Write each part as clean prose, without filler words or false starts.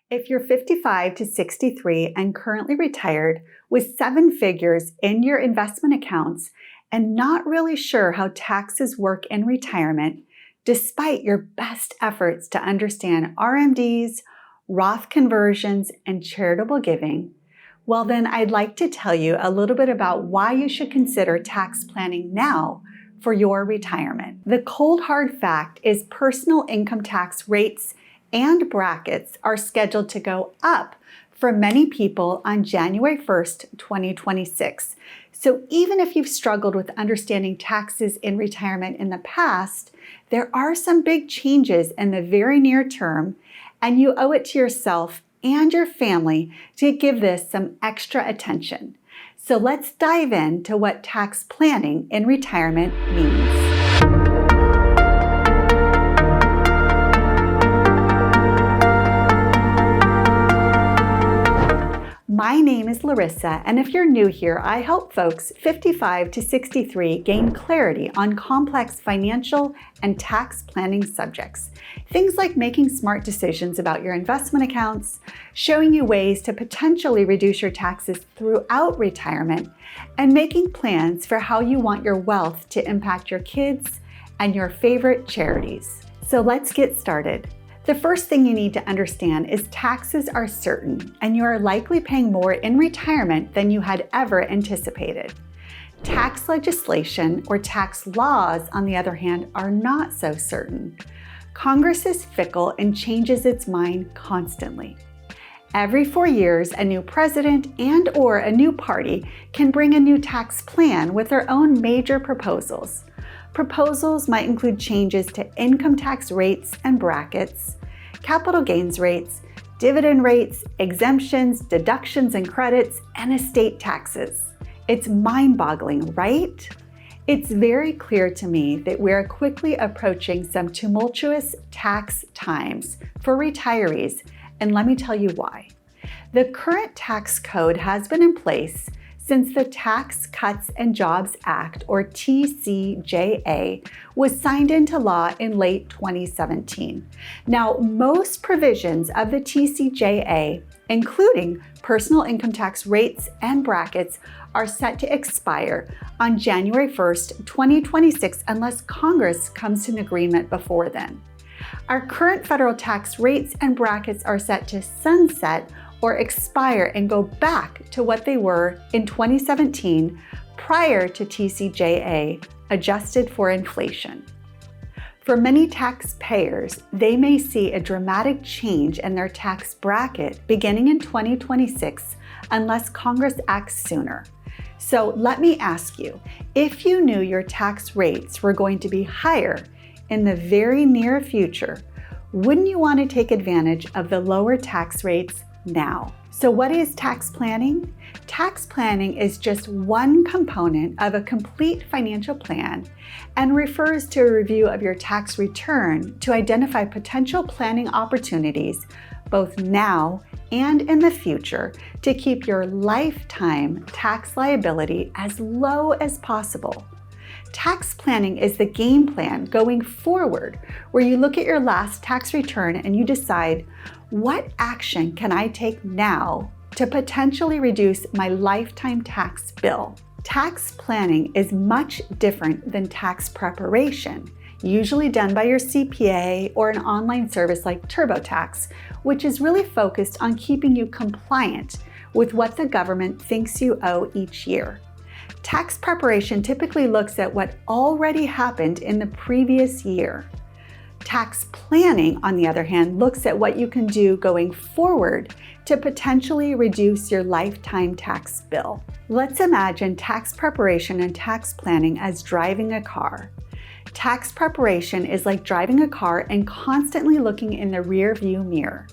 If you're 55 to 63 and currently retired with 7 figures in your investment accounts and not really sure how taxes work in retirement, despite your best efforts to understand RMDs, Roth conversions, and charitable giving, well then I'd like to tell you a little bit about why you should consider tax planning now for your retirement. The cold hard fact is personal income tax rates and brackets are scheduled to go up for many people on January 1st, 2026. So even if you've struggled with understanding taxes in retirement in the past, there are some big changes in the very near term, and you owe it to yourself and your family to give this some extra attention. So let's dive into what tax planning in retirement means. My name is Larissa, and if you're new here, I help folks 55 to 63 gain clarity on complex financial and tax planning subjects. Things like making smart decisions about your investment accounts, showing you ways to potentially reduce your taxes throughout retirement, and making plans for how you want your wealth to impact your kids and your favorite charities. So let's get started. The first thing you need to understand is taxes are certain, and you are likely paying more in retirement than you had ever anticipated. Tax legislation or tax laws, on the other hand, are not so certain. Congress is fickle and changes its mind constantly. Every 4 years, a new president and/or a new party can bring a new tax plan with their own major proposals. Proposals might include changes to income tax rates and brackets, capital gains rates, dividend rates, exemptions, deductions and credits, and estate taxes. It's mind-boggling, right? It's very clear to me that we're quickly approaching some tumultuous tax times for retirees, and let me tell you why. The current tax code has been in place since the Tax Cuts and Jobs Act, or TCJA, was signed into law in late 2017. Now, most provisions of the TCJA, including personal income tax rates and brackets, are set to expire on January 1st, 2026, unless Congress comes to an agreement before then. Our current federal tax rates and brackets are set to sunset or expire and go back to what they were in 2017 prior to TCJA, adjusted for inflation. For many taxpayers, they may see a dramatic change in their tax bracket beginning in 2026 unless Congress acts sooner. So let me ask you, if you knew your tax rates were going to be higher in the very near future, wouldn't you want to take advantage of the lower tax rates now? So what is tax planning? Tax planning is just one component of a complete financial plan and refers to a review of your tax return to identify potential planning opportunities both now and in the future to keep your lifetime tax liability as low as possible. Tax planning is the game plan going forward, where you look at your last tax return and you decide, what action can I take now to potentially reduce my lifetime tax bill? Tax planning is much different than tax preparation, usually done by your CPA or an online service like TurboTax, which is really focused on keeping you compliant with what the government thinks you owe each year. Tax preparation typically looks at what already happened in the previous year. Tax planning, on the other hand, looks at what you can do going forward to potentially reduce your lifetime tax bill. Let's imagine tax preparation and tax planning as driving a car. Tax preparation is like driving a car and constantly looking in the rear view mirror.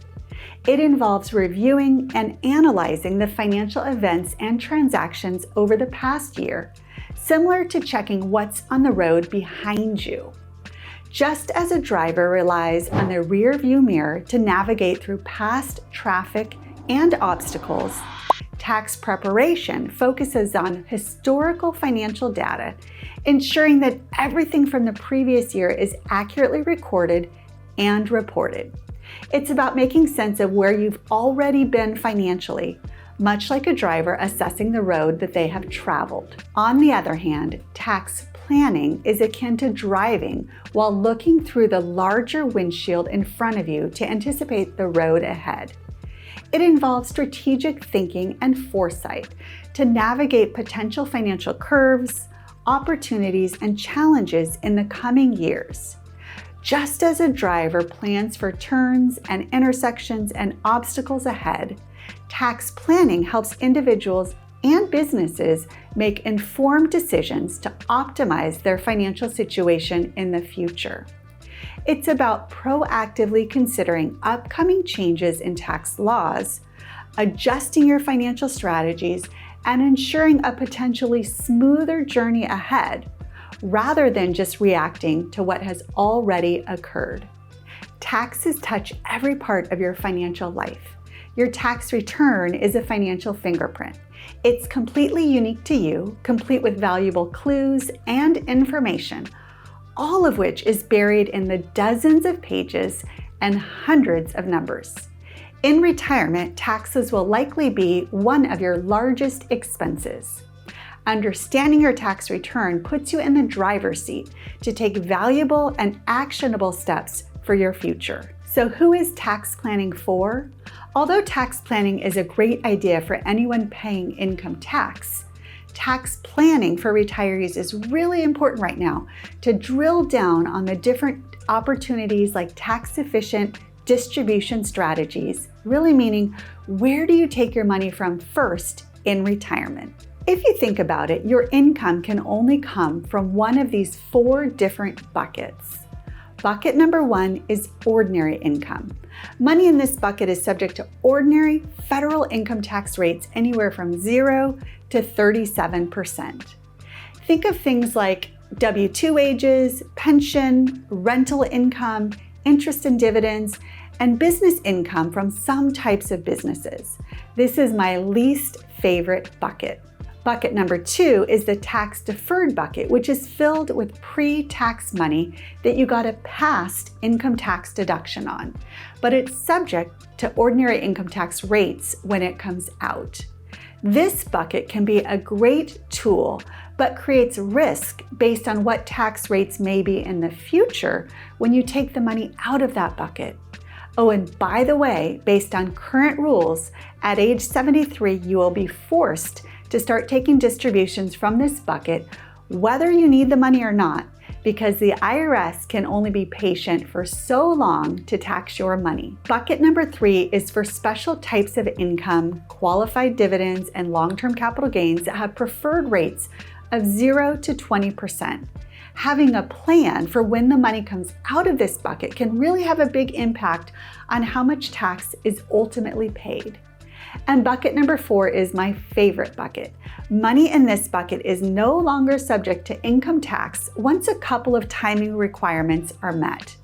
It involves reviewing and analyzing the financial events and transactions over the past year, similar to checking what's on the road behind you. Just as a driver relies on the rear view mirror to navigate through past traffic and obstacles, tax preparation focuses on historical financial data, ensuring that everything from the previous year is accurately recorded and reported. It's about making sense of where you've already been financially, much like a driver assessing the road that they have traveled. On the other hand, tax planning is akin to driving while looking through the larger windshield in front of you to anticipate the road ahead. It involves strategic thinking and foresight to navigate potential financial curves, opportunities, and challenges in the coming years. Just as a driver plans for turns and intersections and obstacles ahead, tax planning helps individuals and businesses make informed decisions to optimize their financial situation in the future. It's about proactively considering upcoming changes in tax laws, adjusting your financial strategies, and ensuring a potentially smoother journey ahead, rather than just reacting to what has already occurred. Taxes touch every part of your financial life. Your tax return is a financial fingerprint. It's completely unique to you, complete with valuable clues and information, all of which is buried in the dozens of pages and hundreds of numbers. In retirement, taxes will likely be one of your largest expenses. Understanding your tax return puts you in the driver's seat to take valuable and actionable steps for your future. So who is tax planning for? Although tax planning is a great idea for anyone paying income tax, tax planning for retirees is really important right now to drill down on the different opportunities like tax-efficient distribution strategies, really meaning where do you take your money from first in retirement? If you think about it, your income can only come from one of these 4 different buckets. Bucket number 1 is ordinary income. Money in this bucket is subject to ordinary federal income tax rates anywhere from 0 to 37%. Think of things like W-2 wages, pension, rental income, interest and dividends, and business income from some types of businesses. This is my least favorite bucket. Bucket number 2 is the tax-deferred bucket, which is filled with pre-tax money that you got a past income tax deduction on, but it's subject to ordinary income tax rates when it comes out. This bucket can be a great tool, but creates risk based on what tax rates may be in the future when you take the money out of that bucket. Oh, and by the way, based on current rules, at age 73, you will be forced to start taking distributions from this bucket, whether you need the money or not, because the IRS can only be patient for so long to tax your money. Bucket number 3 is for special types of income, qualified dividends, and long-term capital gains that have preferred rates of 0 to 20%. Having a plan for when the money comes out of this bucket can really have a big impact on how much tax is ultimately paid. And bucket number 4 is my favorite bucket. Money in this bucket is no longer subject to income tax once a couple of timing requirements are met.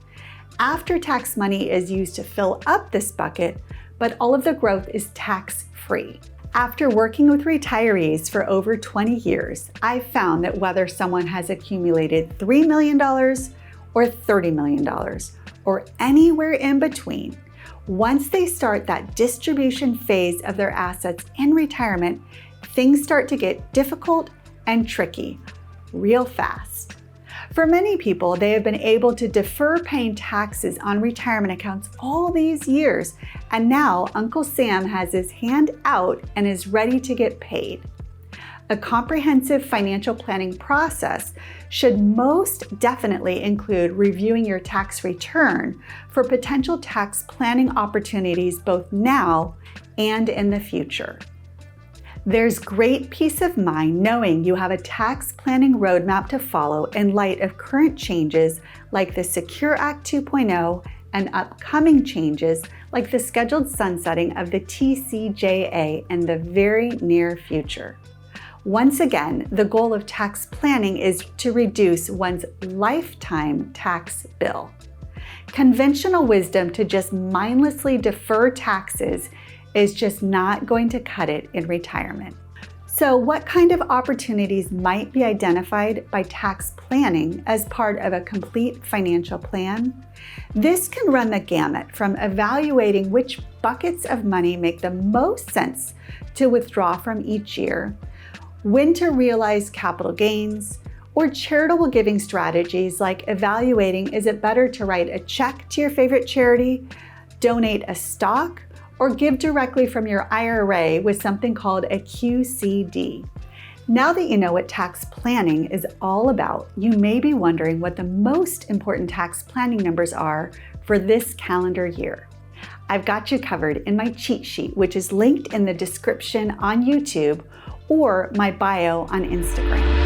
After-tax money is used to fill up this bucket, but all of the growth is tax-free. After working with retirees for over 20 years, I've found that whether someone has accumulated $3 million or $30 million, or anywhere in between, once they start that distribution phase of their assets in retirement, things start to get difficult and tricky real fast. For many people, they have been able to defer paying taxes on retirement accounts all these years, and now Uncle Sam has his hand out and is ready to get paid. A comprehensive financial planning process should most definitely include reviewing your tax return for potential tax planning opportunities both now and in the future. There's great peace of mind knowing you have a tax planning roadmap to follow in light of current changes like the Secure Act 2.0 and upcoming changes like the scheduled sunsetting of the TCJA in the very near future. Once again, the goal of tax planning is to reduce one's lifetime tax bill. Conventional wisdom to just mindlessly defer taxes is just not going to cut it in retirement. So, what kind of opportunities might be identified by tax planning as part of a complete financial plan? This can run the gamut from evaluating which buckets of money make the most sense to withdraw from each year, when to realize capital gains, or charitable giving strategies like evaluating is it better to write a check to your favorite charity, donate a stock, or give directly from your IRA with something called a QCD. Now that you know what tax planning is all about, you may be wondering what the most important tax planning numbers are for this calendar year. I've got you covered in my cheat sheet, which is linked in the description on YouTube or my bio on Instagram.